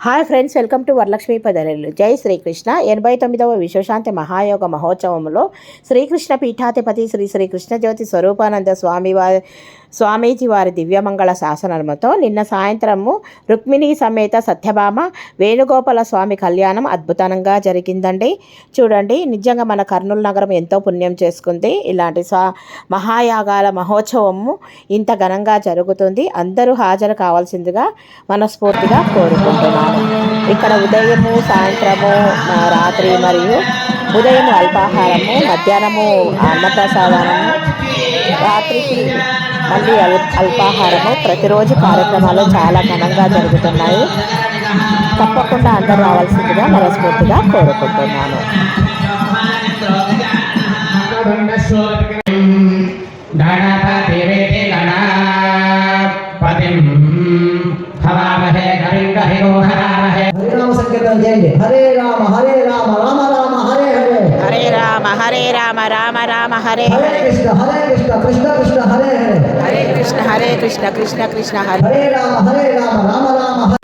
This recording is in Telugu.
Hi friends, welcome to Varalakshmi పదరెల్లు. జై శ్రీకృష్ణ. 89వ విశ్వశాంతి మహాయోగ మహోత్సవంలో శ్రీకృష్ణ పీఠాధిపతి శ్రీ కృష్ణజ్యోతి స్వరూపానంద స్వామీజీ వారి దివ్యమంగళ శాసనముతో నిన్న సాయంత్రము రుక్మిణీ సమేత సత్యభామ వేణుగోపాల స్వామి కళ్యాణం అద్భుతంగా జరిగిందండి. చూడండి, నిజంగా మన కర్నూలు నగరం ఎంతో పుణ్యం చేసుకుంది. ఇలాంటి మహాయాగాల మహోత్సవము ఇంత ఘనంగా జరుగుతుంది. అందరూ హాజరు కావాల్సిందిగా మనస్ఫూర్తిగా కోరుకుంటున్నాను. ఇక్కడ ఉదయము, సాయంత్రము, రాత్రి మరియు ఉదయం అల్పాహారము, మధ్యాహ్నము అన్నప్రసాదము, రాత్రికి మళ్ళీ అల్పాహారము, ప్రతిరోజు కార్యక్రమాలు చాలా ఘనంగా జరుగుతున్నాయి. తప్పకుండా అందరూ రావాల్సిందిగా మనస్ఫూర్తిగా కోరుకుంటున్నాను. హరినామ సంకీర్తన చేయండి. హరే రామ హరే రామ రామ రామ హరే హరే, హరే రామ హరే రామ రామ రామ హరే హరే కృష్ణ కృష్ణ కృష్ణ హరే హరే, హరే కృష్ణ కృష్ణ కృష్ణ హరే హరే రామ రామ రామ